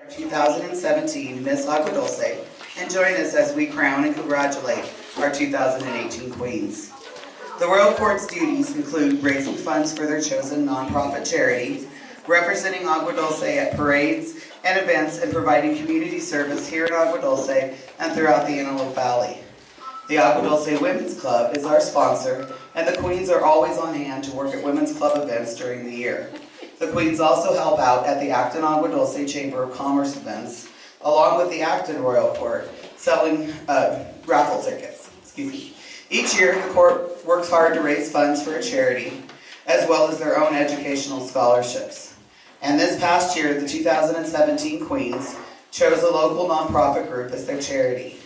2017 Miss Agua Dulce, and join us as we crown and congratulate our 2018 queens. The Royal Court's duties include raising funds for their chosen nonprofit charity, representing Agua Dulce at parades and events, and providing community service here in Agua Dulce and throughout the Antelope Valley. The Agua Dulce Women's Club is our sponsor, and the queens are always on hand to work at women's club events during the year. The queens also help out at the Acton Agua Dulce Chamber of Commerce events, along with the Acton Royal Court, selling raffle tickets. Each year, the court works hard to raise funds for a charity, as well as their own educational scholarships. And this past year, the 2017 Queens chose a local nonprofit group as their charity.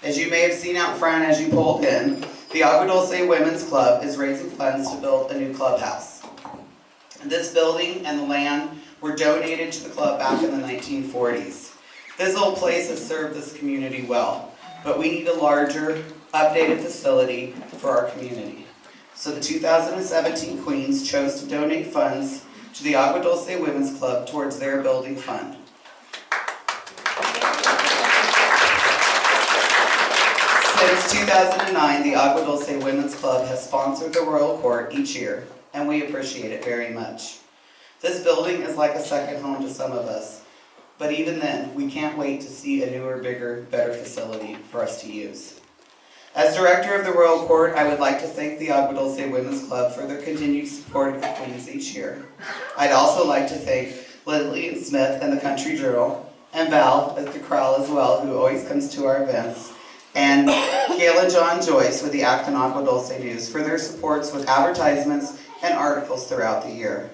As you may have seen out front as you pulled in, the Agua Dulce Women's Club is raising funds to build a new clubhouse. This building and the land were donated to the club back in the 1940s. This old place has served this community well, but we need a larger, updated facility for our community. So the 2017 Queens chose to donate funds to the Agua Dulce Women's Club towards their building fund. Since 2009, the Agua Dulce Women's Club has sponsored the Royal Court each year, and we appreciate it very much. This building is like a second home to some of us, but even then, we can't wait to see a newer, bigger, better facility for us to use. As director of the Royal Court, I would like to thank the Agua Dulce Women's Club for their continued support of the Queens each year. I'd also like to thank Lillian Smith and the Country Journal, and Val at the Corral as well, who always comes to our events, and Gail and John Joyce with the Acton Agua Dulce News for their supports with advertisements and articles throughout the year.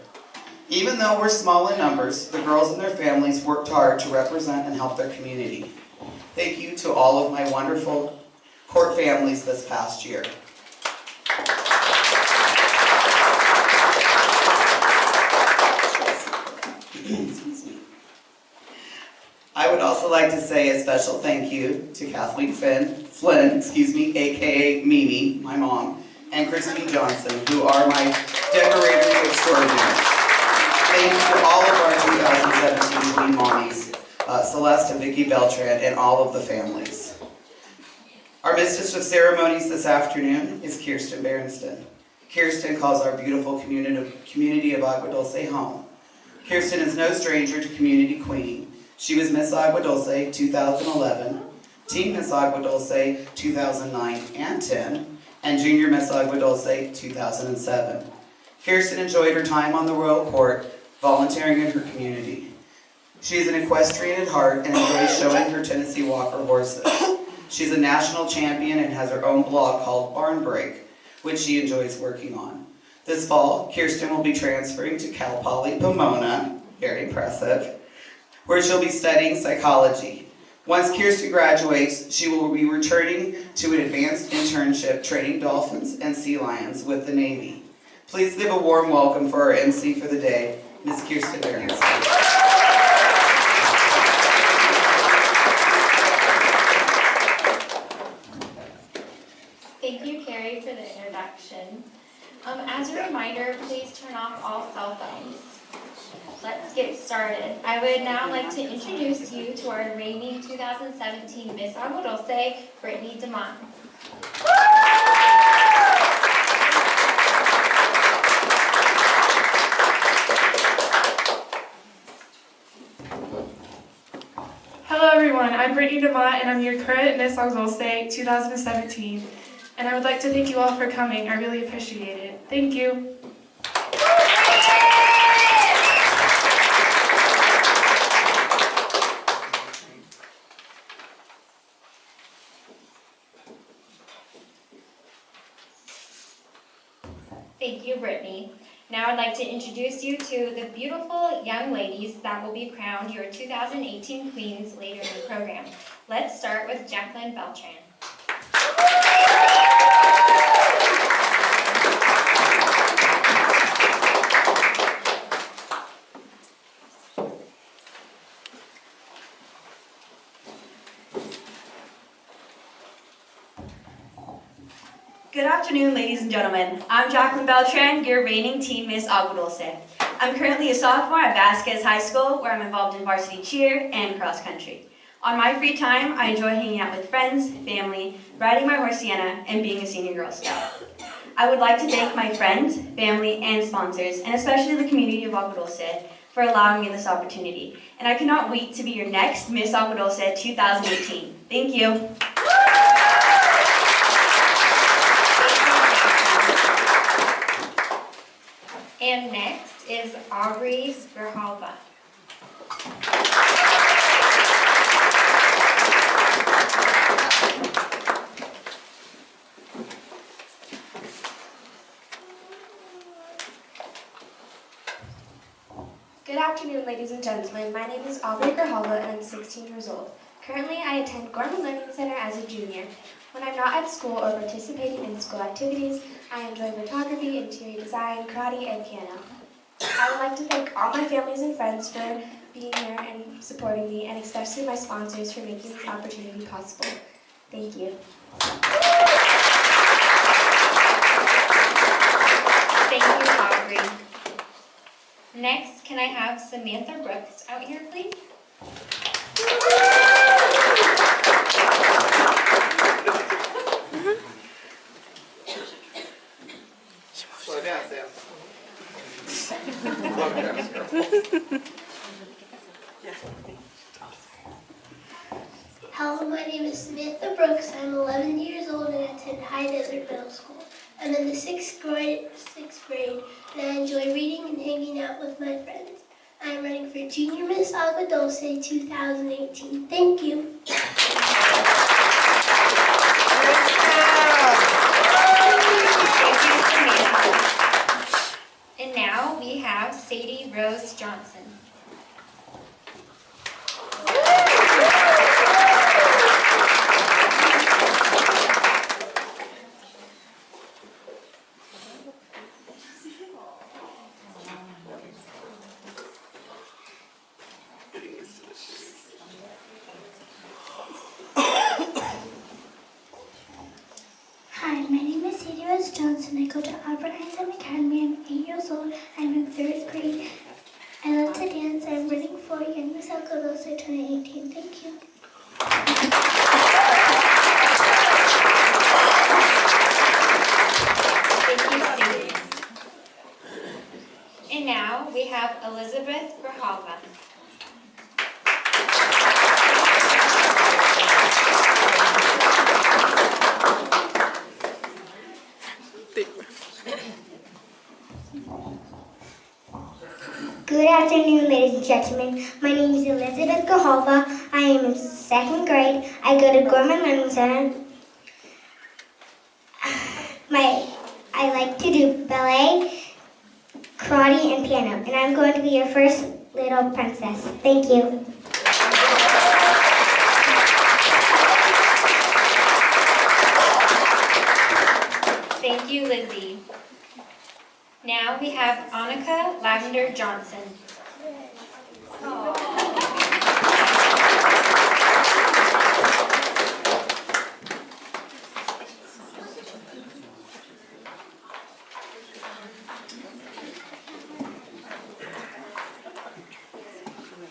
Even though we're small in numbers, the girls and their families worked hard to represent and help their community. Thank you to all of my wonderful court families this past year. I would also like to say a special thank you to Kathleen Flynn, aka Mimi, my mom, and Kirsten Johnson, who are my decorators extraordinaire. Thank you to all of our 2017 Queen Mommies, Celeste and Vicki Beltran, and all of the families. Our mistress of ceremonies this afternoon is Kirsten Berensten. Kirsten calls our beautiful community of Agua Dulce home. Kirsten is no stranger to community queening. She was Miss Agua Dulce 2011, Team Miss Agua Dulce 2009 and 10, and Junior Miss Agua Dulce 2007. Kirsten enjoyed her time on the Royal Court, volunteering in her community. She is an equestrian at heart and enjoys showing her Tennessee Walker horses. She's a national champion and has her own blog called Barn Break, which she enjoys working on. This fall, Kirsten will be transferring to Cal Poly Pomona, very impressive, where she'll be studying psychology. Once Kirsten graduates, she will be returning to an advanced internship training dolphins and sea lions with the Navy. Please give a warm welcome for our MC for the day, Ms. Kirsten Berensten. Thank you, Karrie, for the introduction. As a reminder, please turn off all cell phones. Let's get started. I would now like to introduce you to our reigning 2017 Miss Agua Dulce, Britney DeMott. Hello everyone, I'm Britney DeMott and I'm your current Miss Agua Dulce 2017. And I would like to thank you all for coming. I really appreciate it. Thank you. Thank you, Britney. Now I'd like to introduce you to the beautiful young ladies that will be crowned your 2018 Queens later in the program. Let's start with Jacqueline Beltran. Good afternoon, ladies and gentlemen. I'm Jacqueline Beltran, your reigning Team Miss Agua Dulce. I'm currently a sophomore at Vasquez High School, where I'm involved in varsity cheer and cross country. On my free time, I enjoy hanging out with friends, family, riding my horse Sienna, and being a senior Girl Scout. I would like to thank my friends, family, and sponsors, and especially the community of Agua Dulce, for allowing me this opportunity. And I cannot wait to be your next Miss Agua Dulce 2018. Thank you. And next is Aubrey Girjalva. Good afternoon, ladies and gentlemen. My name is Aubrey Girjalva, and I'm 16 years old. Currently, I attend Gorman Learning Center as a junior. When I'm not at school or participating in school activities, I enjoy photography, interior design, karate, and piano. I would like to thank all my families and friends for being here and supporting me, and especially my sponsors for making this opportunity possible. Thank you. Thank you, Aubrey. Next, can I have Samantha Brooks out here, please? Slow down, Sam. Hello, my name is Samantha Brooks. I'm 11 years old and attend Higdon Middle School. I'm in the sixth grade, and I enjoy reading and hanging out with my friends. I'm running for Junior Miss Agua Dulce 2018. Thank you. Thank you, Samantha. And now we have Sadie Rose Johnson. Hi, my name is Sadie Rose Johnson. I go to Aubrey Academy. I'm 8 years old. I'm in 3rd grade. I love to dance. I'm running for Young Miss Agua Dulce 2018. Thank you. Thank you, Sadie. And now we have Elizabeth Grijalva. Good afternoon, ladies and gentlemen. My name is Elizabeth Grijalva. I am in 2nd grade. I go to Gorman Learning Center. I like to do ballet, karate, and piano, and I'm going to be your first little princess. Thank you. Thank you, Lizzie. Now we have Annika Johnson.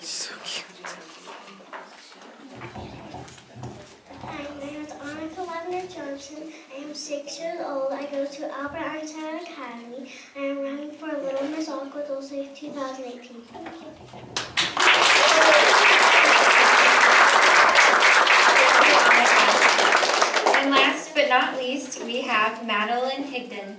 So cute. Hi, my name is Annika Johnson. I am 6 years old. I go to Albert Einstein Academy. I am running for Little Miss Agua Dulce 2018. Thank you. And last but not least, we have Madilynn Higdon.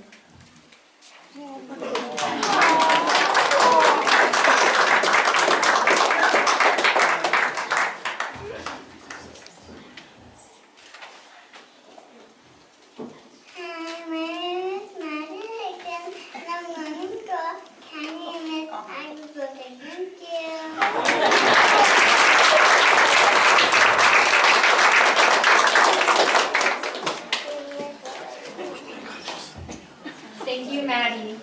Hi, my name is Madilynn Higdon, and I'm running for Camaraderie, Miss Agua Dulce. Thank Thank you, Maddie.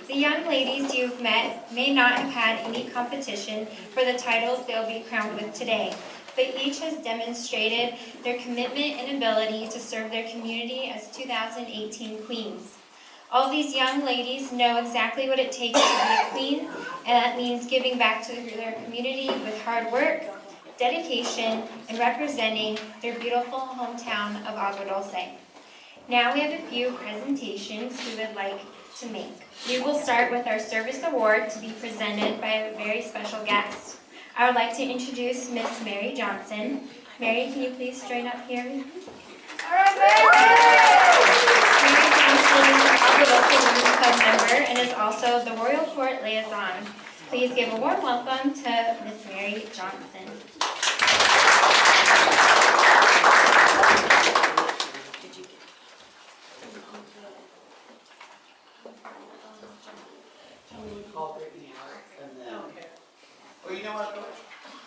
The young ladies you've met may not have had any competition for the titles they'll be crowned with today, but each has demonstrated their commitment and ability to serve their community as 2018 queens. All these young ladies know exactly what it takes to be a queen, and that means giving back to their community with hard work, dedication, and representing their beautiful hometown of Agua Dulce. Now we have a few presentations we would like to make. We will start with our service award to be presented by a very special guest. I would like to introduce Miss Mary Johnson. Mary, can you please join up here? All right, Mary! Mary Johnson is an Agua Dulce Women's Club member and is also the Royal Court liaison. Please give a warm welcome to Miss Mary Johnson. Call Britney out and then, or you know what,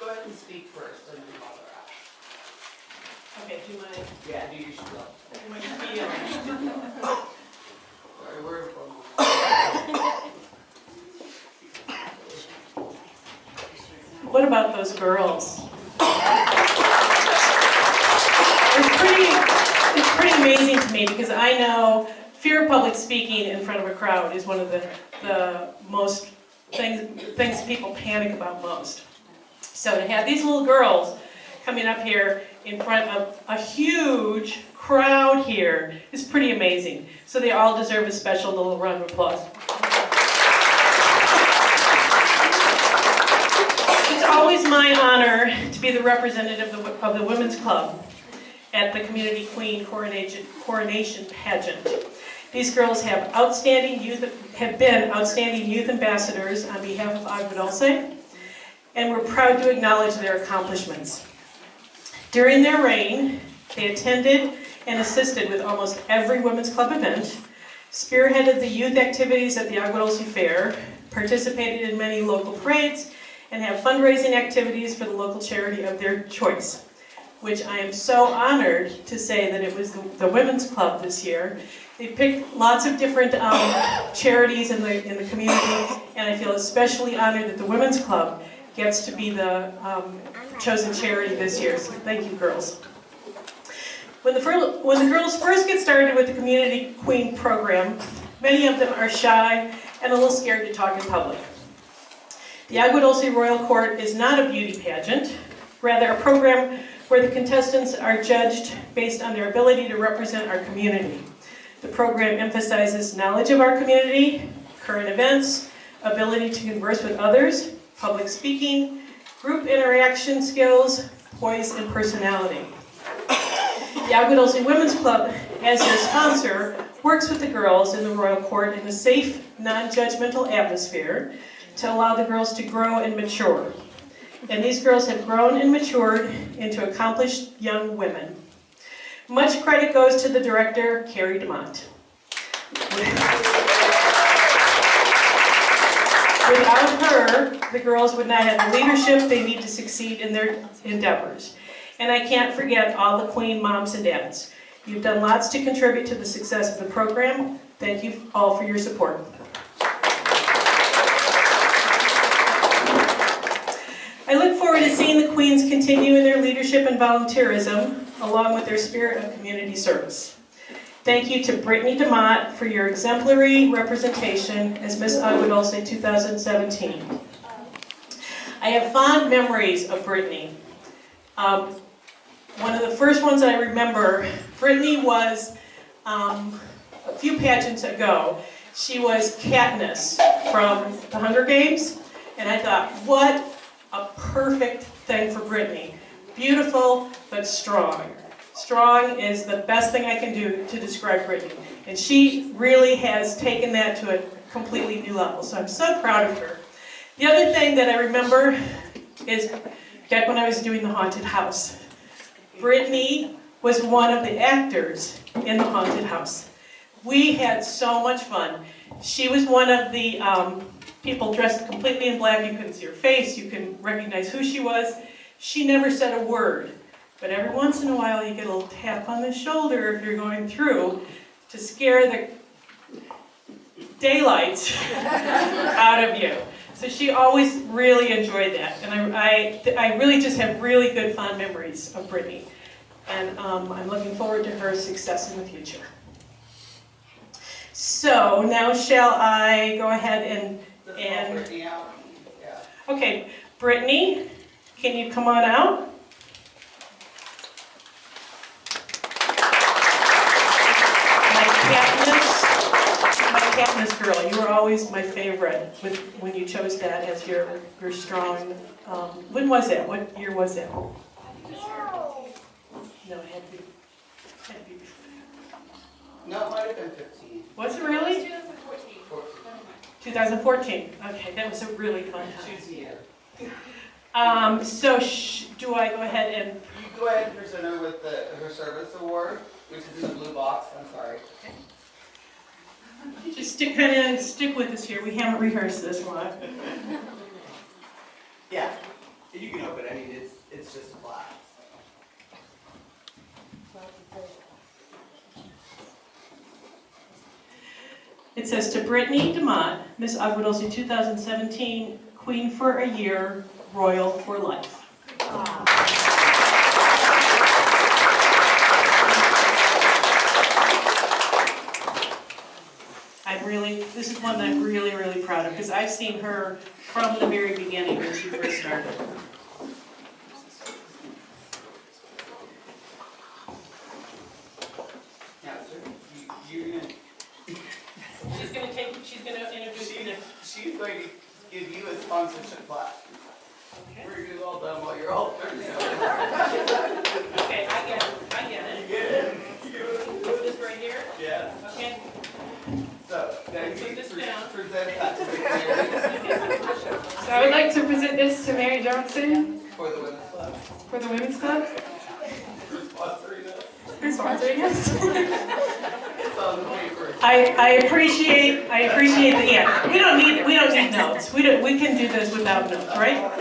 go ahead and speak first and then call her out. Okay, do my Do your spiel. spiel. Sorry, we're informal. What about those girls? It's pretty amazing to me because I know fear of public speaking in front of a crowd is one of the most things people panic about most. So to have these little girls coming up here in front of a huge crowd here is pretty amazing. So they all deserve a special little round of applause. It's always my honor to be the representative of the Women's Club at the Community Queen coronation pageant. These girls have been outstanding youth ambassadors on behalf of Agua Dulce, and we're proud to acknowledge their accomplishments. During their reign, they attended and assisted with almost every Women's Club event, spearheaded the youth activities at the Agua Dulce Fair, participated in many local parades, and have fundraising activities for the local charity of their choice, which I am so honored to say that it was the Women's Club this year. They picked lots of different charities in the community, and I feel especially honored that the Women's Club gets to be the chosen charity this year. So thank you, girls. When the girls first get started with the Community Queen program, many of them are shy and a little scared to talk in public. The Agua Dulce Royal Court is not a beauty pageant, rather a program where the contestants are judged based on their ability to represent our community. The program emphasizes knowledge of our community, current events, ability to converse with others, public speaking, group interaction skills, poise, and personality. The Agua Dulce Women's Club, as their sponsor, works with the girls in the Royal Court in a safe, non-judgmental atmosphere to allow the girls to grow and mature. And these girls have grown and matured into accomplished young women. Much credit goes to the director, Karrie DeMott. Without her, the girls would not have the leadership they need to succeed in their endeavors. And I can't forget all the Queen moms and dads. You've done lots to contribute to the success of the program. Thank you all for your support. I look forward to seeing the Queens continue in their leadership and volunteerism, along with their spirit of community service. Thank you to Britney DeMott for your exemplary representation as Miss Agua Dulce 2017. I have fond memories of Britney. One of the first ones I remember, Britney was, a few pageants ago, she was Katniss from the Hunger Games, and I thought, what a perfect thing for Britney. Beautiful, but strong. Strong is the best thing I can do to describe Britney. And she really has taken that to a completely new level. So I'm so proud of her. The other thing that I remember is back when I was doing the haunted house. Britney was one of the actors in the haunted house. We had so much fun. She was one of the people dressed completely in black. You couldn't see her face. You couldn't recognize who she was. She never said a word. But every once in a while you get a little tap on the shoulder if you're going through to scare the daylights out of you. So she always really enjoyed that. And I really just have really good fond memories of Britney. And I'm looking forward to her success in the future. So now shall I go ahead and Brittany out. Yeah. okay, Brittany, can you come on out? My Katniss girl, you were always my favorite when you chose that as your strong. When was that? What year was that? No, it had to be before that. No, it might have been 15. Was it really? 2014. 2014. Okay, that was a really fun time. Choose the year. So do I go ahead and? You go ahead and present her with her service award, which is in the blue box. I'm sorry. Just kind of stick with us here. We haven't rehearsed this one. Yeah, you can open it. I mean, it's just a plaque. It says to Britney DeMott, Miss Agua Dulce 2017, Queen for a Year, Royal for Life. This is one that I'm really, really proud of, because I've seen her from the very beginning when she first started. Now, sir, you're gonna. She's going to introduce you. She's going to give you a sponsorship plaque. Okay. We're gonna do all done while you're all there. Okay, I get it. You get it? This right here? Yeah. Okay. So, now you Put this down. present that to Miss Mary So I would like to present this to Mary Johnson for the women's club. for the Women's Club For sponsoring us. for sponsoring us. It's on the paper. I appreciate the, yeah, we don't need notes. We can do this without notes, right?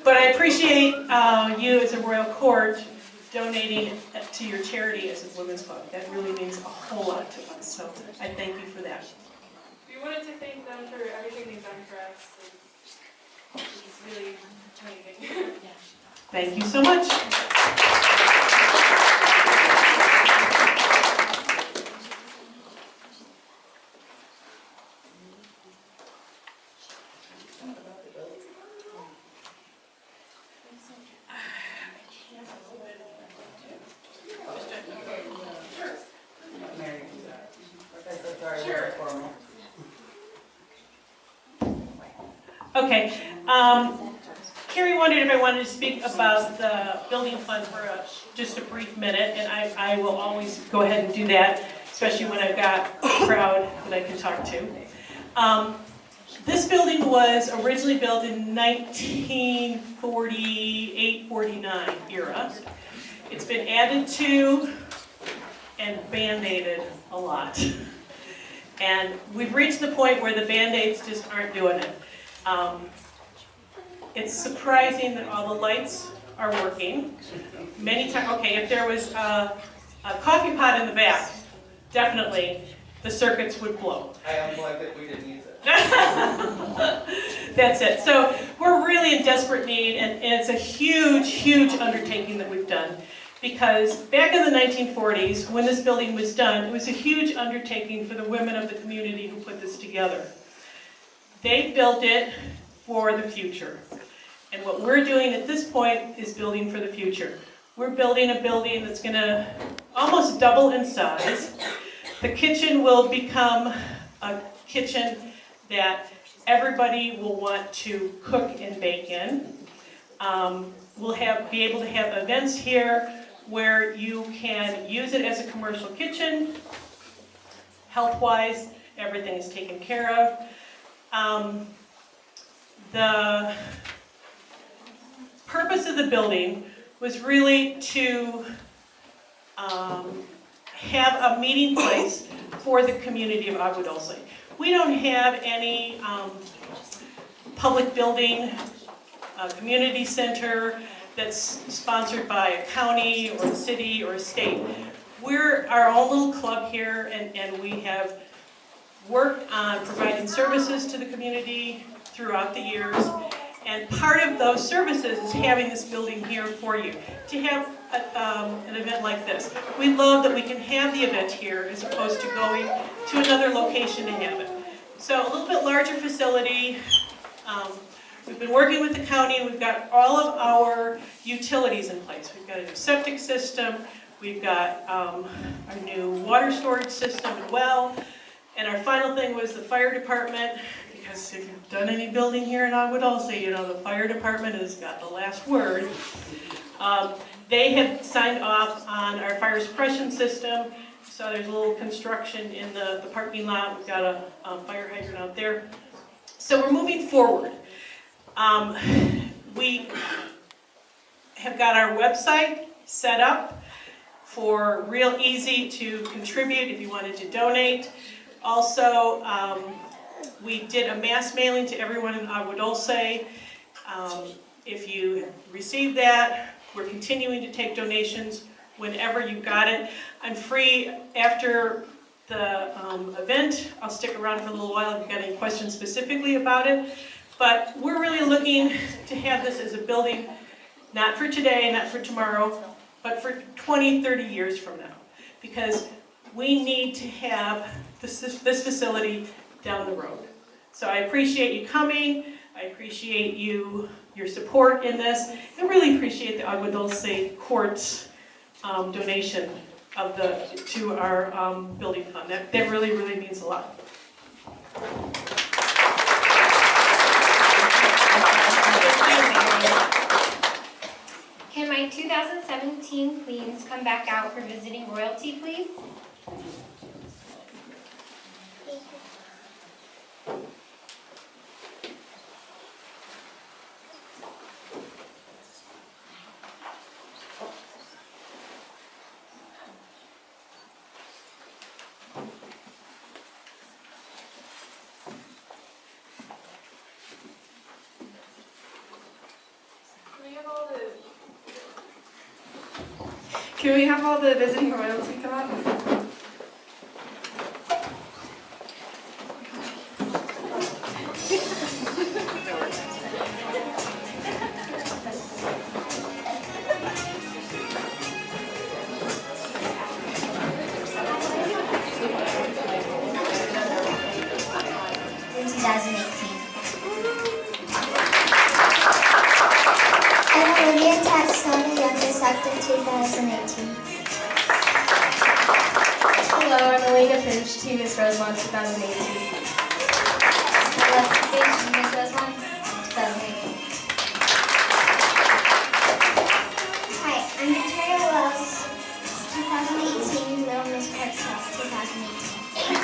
But I appreciate you as a Royal Court donating to your charity as a women's club. That really means a whole lot to us, so I thank you for that. We wanted to thank them for everything they've done for us. It's really amazing. Thank you so much. Mary, sorry, very formal. Okay, Carrie wondered if I wanted to speak about the building fund for just a brief minute, and I will always go ahead and do that, especially when I've got a crowd that I can talk to. This building was originally built in 1948-49 era. It's been added to and band-aided a lot. And we've reached the point where the band-aids just aren't doing it. It's surprising that all the lights are working. Many times, okay, if there was a coffee pot in the back, definitely the circuits would blow. I unplugged it, we didn't use it. That's it. So we're really in desperate need, and it's a huge, huge undertaking that we've done. Because back in the 1940s, when this building was done, it was a huge undertaking for the women of the community who put this together. They built it for the future. And what we're doing at this point is building for the future. We're building a building that's going to almost double in size. The kitchen will become a kitchen that everybody will want to cook and bake in. We'll be able to have events here where you can use it as a commercial kitchen. Health-wise, everything is taken care of. The purpose of the building was really to have a meeting place for the community of Agua Dulce. We don't have any public building, community center that's sponsored by a county or a city or a state. We're our own little club here, and we have worked on providing services to the community throughout the years. And part of those services is having this building here for you. To have an event like this. We love that we can have the event here as opposed to going to another location to have it. So a little bit larger facility. We've been working with the county. We've got all of our utilities in place. We've got a new septic system. We've got our new water storage system as well. And our final thing was the fire department, because if you've done any building here in Agua Dulce, you know the fire department has got the last word. They have signed off on our fire suppression system. So there's a little construction in the parking lot. We've got a fire hydrant out there. So we're moving forward. We have got our website set up for real easy to contribute if you wanted to donate. Also, we did a mass mailing to everyone in Agua Dulce. If you received that, we're continuing to take donations whenever you got it. I'm free after the event. I'll stick around for a little while if you've got any questions specifically about it. But we're really looking to have this as a building, not for today, not for tomorrow, but for 20, 30 years from now. Because we need to have this facility down the road. So I appreciate you coming. I appreciate your support in this. I really appreciate the Agua Dulce Court's donation to our building fund. That really, really means a lot. Can my 2017 queens come back out for visiting royalty, please? Can we have all the visiting royalty come up? Hello, I'm Annika Finch, to Miss Rosamond 2018. Hello, Finch, Miss Rosamond 2018. Hi, I'm Victoria Wells, 2018, Little Miss Princess 2018.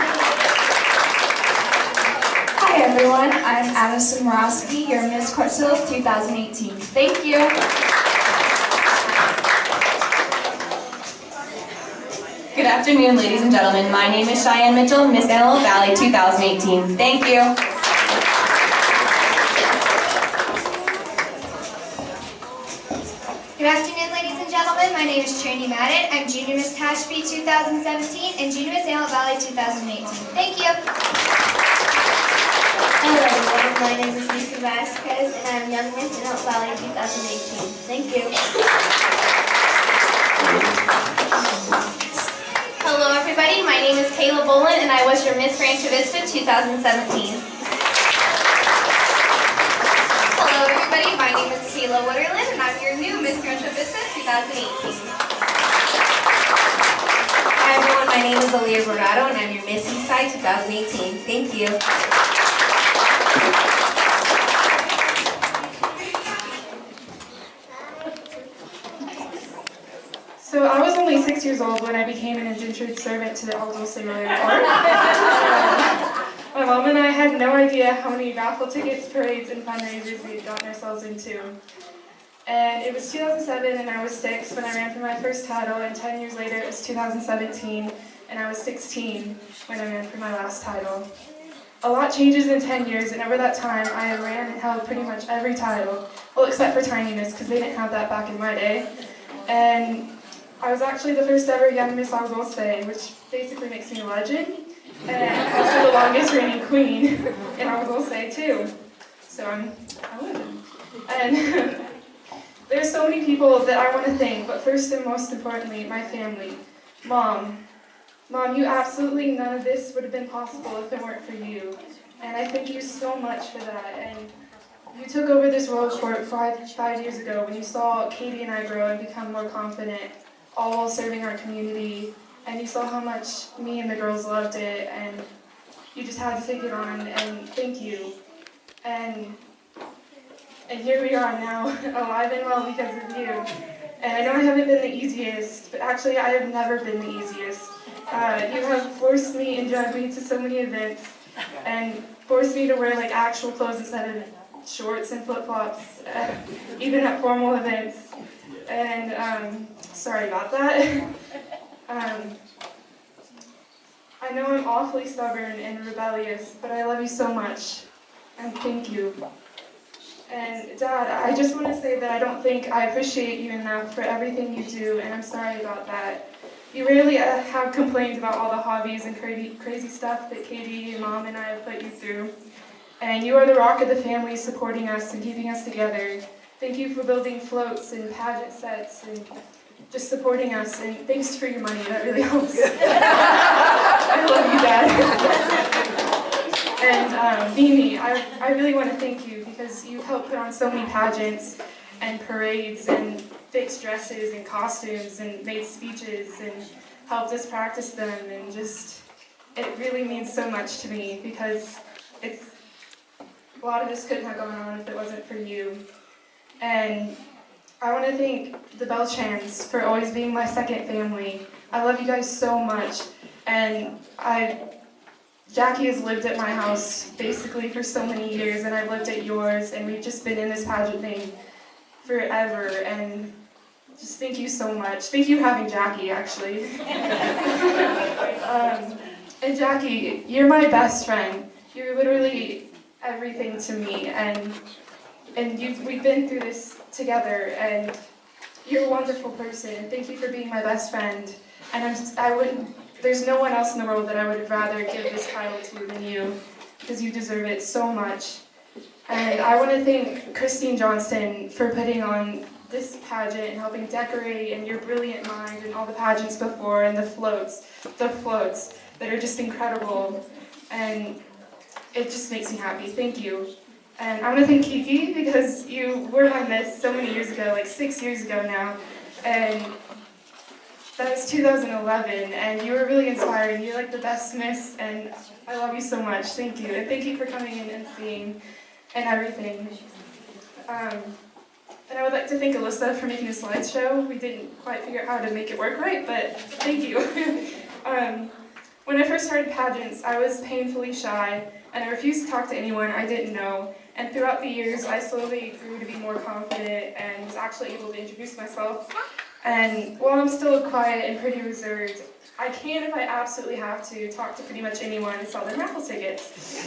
Hi everyone, I'm Addison Morosky, your Miss Quartzville 2018. Thank you. Good afternoon, ladies and gentlemen. My name is Cheyenne Mitchell, Miss Antelope Valley 2018. Thank you. Good afternoon, ladies and gentlemen. My name is Trinity Madden. I'm Junior Miss Tashby 2017 and Junior Miss Antelope Valley 2018. Thank you. Hello everyone, my name is Lisa Vasquez and I'm Young Miss Antelope Valley 2018. Thank you. Hello everybody, my name is Kayla Bolin and I was your Miss Rancho Vista 2017. Hello everybody, my name is Kayla Wooderland and I'm your new Miss Rancho Vista 2018. Hi everyone, my name is Aaliyah Bernardo and I'm your Miss Eastside 2018. Thank you. So I was only 6 years old when I became an indentured servant to the Agua Dulce Royal Court. My mom and I had no idea how many raffle tickets, parades, and fundraisers we had gotten ourselves into. And it was 2007 and I was 6 when I ran for my first title, and 10 years later it was 2017 and I was 16 when I ran for my last title. A lot changes in 10 years, and over that time I ran and held pretty much every title, well except for tininess because they didn't have that back in my day. And I was actually the first ever young Miss Agua Dulce, which basically makes me a legend, and also the longest reigning queen in Agua Dulce too. So I'm a legend. And There are so many people that I want to thank, but first and most importantly, my family. Mom, you absolutely, none of this would have been possible if it weren't for you. And I thank you so much for that. And you took over this Royal Court 5 years ago when you saw Katie and I grow and become more confident, all while serving our community. And you saw how much me and the girls loved it, and you just had to take it on, and thank you. And here we are now, alive and well because of you. And I know I haven't been the easiest, but actually I have never been the easiest. You have forced me and dragged me to so many events, and forced me to wear like actual clothes instead of shorts and flip-flops, even at formal events. And sorry about that. I know I'm awfully stubborn and rebellious, but I love you so much, and thank you. And Dad, I just want to say that I don't think I appreciate you enough for everything you do, and I'm sorry about that. You rarely have complained about all the hobbies and crazy stuff that Katie and Mom and I have put you through. And you are the rock of the family, supporting us and keeping us together. Thank you for building floats and pageant sets and just supporting us, and thanks for your money, that really helps. I love you, Dad. And Mimi, I really want to thank you because you helped put on so many pageants and parades and fixed dresses and costumes and made speeches and helped us practice them, and just, it really means so much to me because a lot of this couldn't have gone on if it wasn't for you. And I want to thank the Beltrans for always being my second family. I love you guys so much, and Jackie has lived at my house basically for so many years, and I've lived at yours, and we've just been in this pageant thing forever, and just thank you so much. Thank you for having Jackie, actually. And Jackie, you're my best friend. You're literally everything to me, and we've been through this together, and you're a wonderful person. Thank you for being my best friend. And there's no one else in the world that I would rather give this title to than you, because you deserve it so much. And I want to thank Kirsten Johnson for putting on this pageant and helping decorate, and your brilliant mind and all the pageants before, and the floats that are just incredible. And it just makes me happy. Thank you. And I want to thank Kiki because you were my miss so many years ago, like 6 years ago now. And that was 2011, and you were really inspiring. You're like the best miss, and I love you so much. Thank you. And thank you for coming in and seeing and everything. And I would like to thank Alyssa for making a slideshow. We didn't quite figure out how to make it work right, but thank you. When I first started pageants, I was painfully shy, and I refused to talk to anyone I didn't know. And throughout the years, I slowly grew to be more confident and was actually able to introduce myself. And while I'm still quiet and pretty reserved, I can, if I absolutely have to, talk to pretty much anyone and sell them raffle tickets.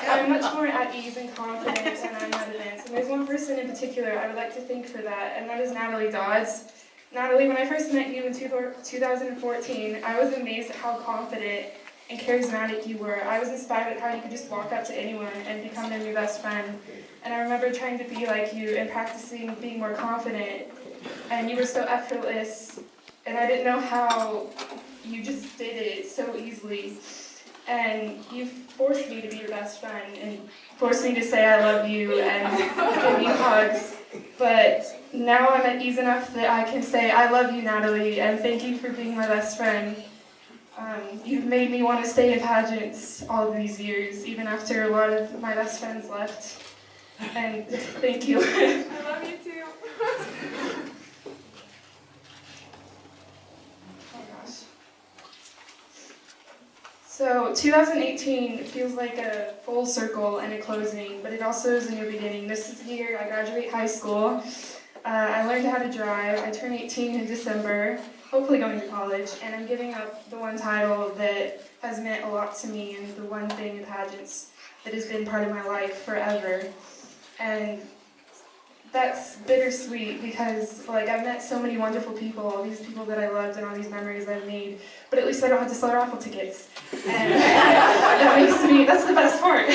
I'm much more at ease and confident when I'm at events. And there's one person in particular I would like to thank for that, and that is Natalie Dodds. Natalie, when I first met you in 2014, I was amazed at how confident and charismatic you were. I was inspired at how you could just walk up to anyone and become their new best friend. And I remember trying to be like you and practicing being more confident. And you were so effortless. And I didn't know how you just did it so easily. And you forced me to be your best friend and forced me to say I love you and give me hugs. But now I'm at ease enough that I can say I love you, Natalie, and thank you for being my best friend. You've made me want to stay in pageants all of these years, even after a lot of my best friends left. And thank you. I love you too. Oh gosh. So 2018 feels like a full circle and a closing, but it also is a new beginning. This is the year I graduate high school. I learned how to drive. I turn 18 in December, hopefully going to college, and I'm giving up the one title that has meant a lot to me and the one thing in pageants that has been part of my life forever. And that's bittersweet because I've met so many wonderful people, all these people that I loved and all these memories I've made, but at least I don't have to sell raffle tickets. And that's the best part.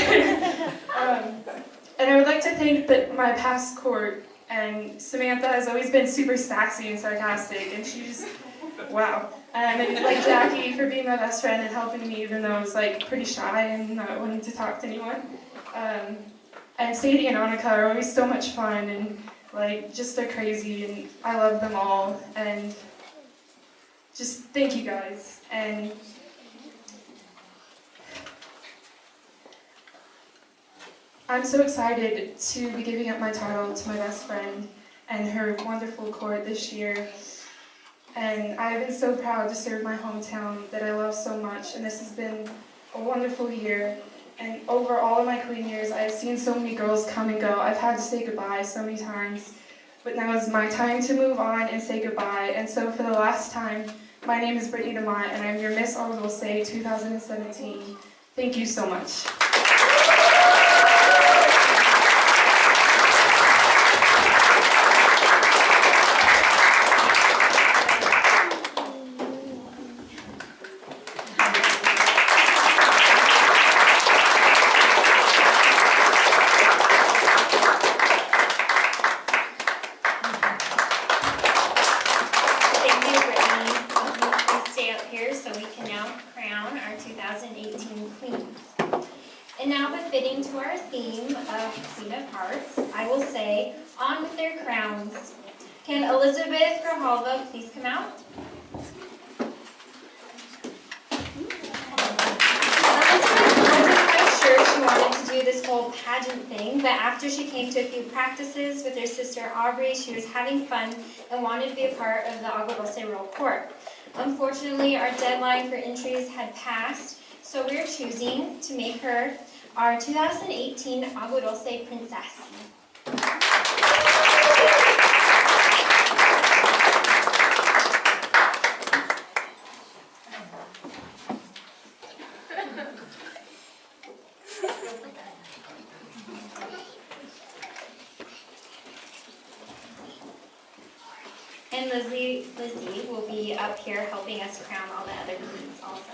And I would like to to thank my past court, and Samantha has always been super sassy and sarcastic, and she's, wow. And like Jackie for being my best friend and helping me even though I was like pretty shy and not wanting to talk to anyone. And Sadie and Annika are always so much fun and like just they're crazy and I love them all and just thank you guys. And I'm so excited to be giving up my title to my best friend and her wonderful court this year. And I've been so proud to serve my hometown that I love so much, and this has been a wonderful year. And over all of my queen years, I've seen so many girls come and go. I've had to say goodbye so many times, but now is my time to move on and say goodbye. And so for the last time, my name is Britney DeMott, and I'm your Miss Agua Dulce 2017. Thank you so much. And now, befitting to our theme of Queen of Hearts, I will say, on with their crowns. Can Elizabeth Grijalva please come out? Elizabeth wasn't quite sure she wanted to do this whole pageant thing, but after she came to a few practices with her sister Aubrey, she was having fun and wanted to be a part of the Agua Dulce Royal Court. Unfortunately, our deadline for entries had passed, so we're choosing to make her our 2018 Agua Dulce Princess. And Lizzie will be up here helping us crown all the other queens also.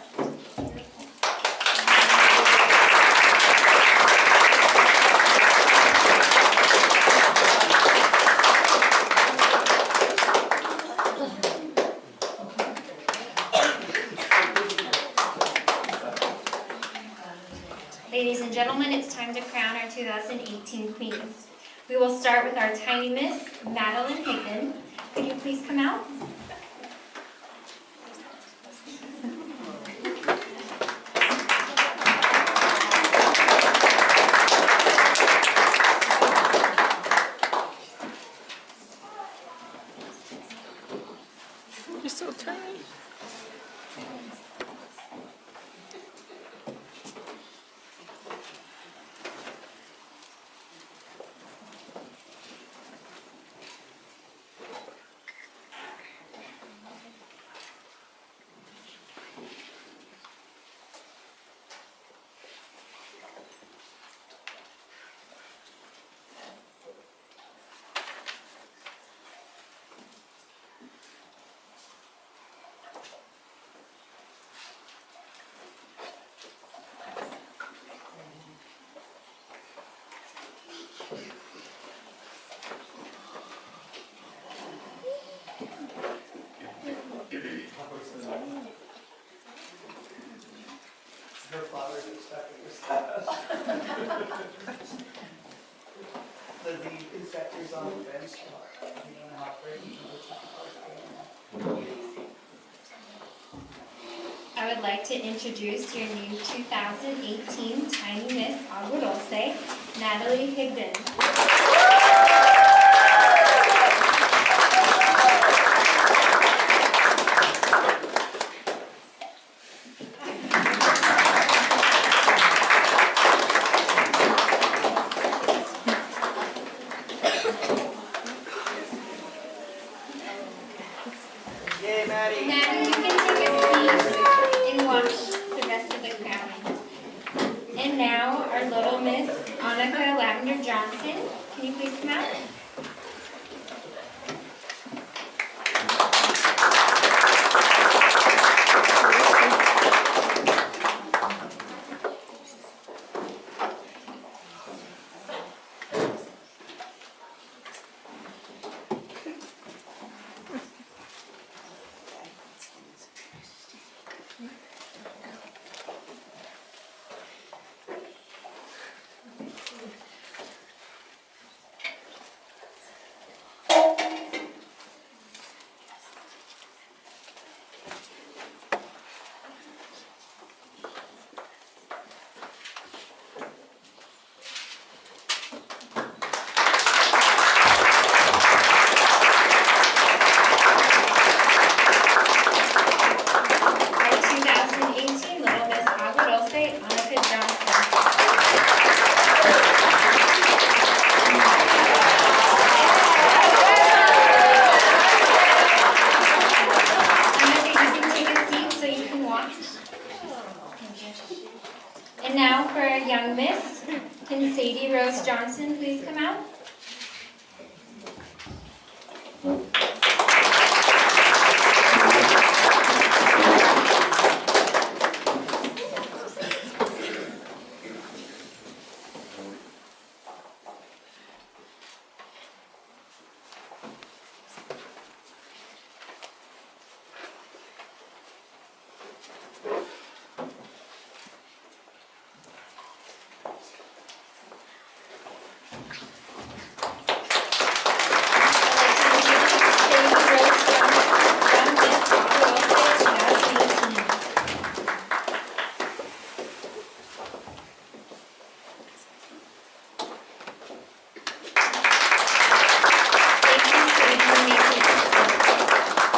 Ladies and gentlemen, it's time to crown our 2018 queens. We will start with our tiny miss, Madilynn Higdon. Could you please come out? You're so tiny. Her father's expecting her Lizzie, inspectors on the bench. I would like to introduce your new 2018 Tiny Miss Agua Dulce, Natalie Higdon. Yay, Maddie! Maddie, you can take a seat and watch the rest of the crowning. And now, our little Miss Annika Johnson. Can you please come out? Dulce, Annika Johnson. Annika, you can take a seat so you can watch. And now for our young miss, can Sadie Rose Johnson please come out?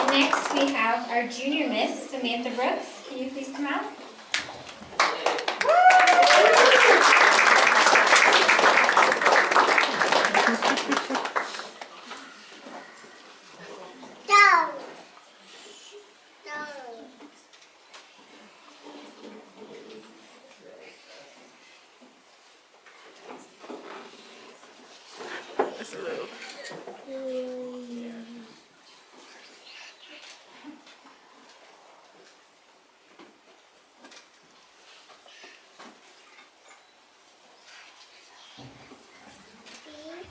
Next, we have our junior miss, Samantha Brooks. Can you please come out?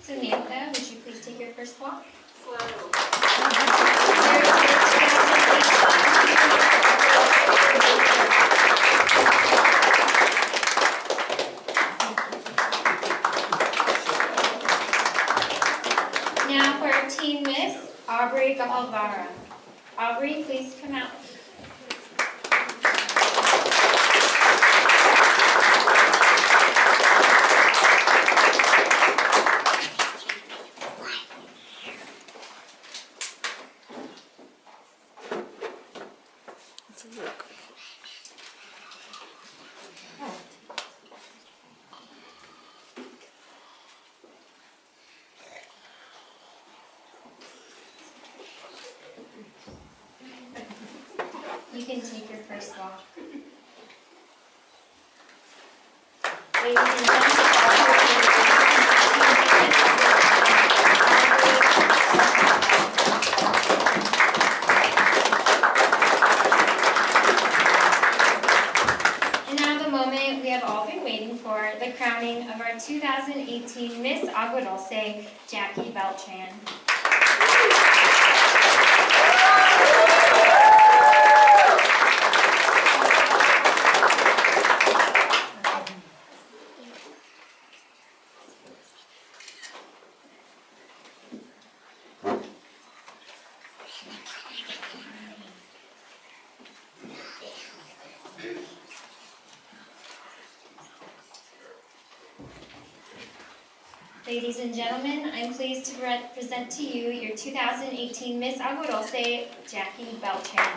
Samantha, would you please take your first walk? Now for our teen miss, Aubrey Girjalva. Aubrey, please come out. You can take your first walk. Ladies and and now the moment we have all been waiting for, the crowning of our 2018 Miss Agua Dulce, Jacqueline Beltran. Ladies and gentlemen, I'm pleased to present to you your 2018 Miss Agua Dulce, Jacqueline Beltran.